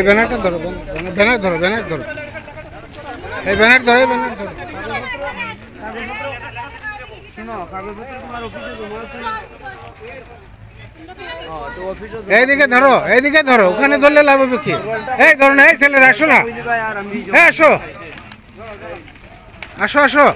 ব্যানারটা ধরো, ব্যানার ধরো, ব্যানার ধরো, এই ব্যানার ধরো, ব্যানার ধরো। শোনো, কাগজপত্র তোমার অফিসে জমা আছে। এইদিকে ধরো, এইদিকে ধরো, ওখানে ধরলে লাভ হবে কি? এই ধরো না, এই ছেলেরা আসো না, হ্যাঁ আসো, আসো আসো।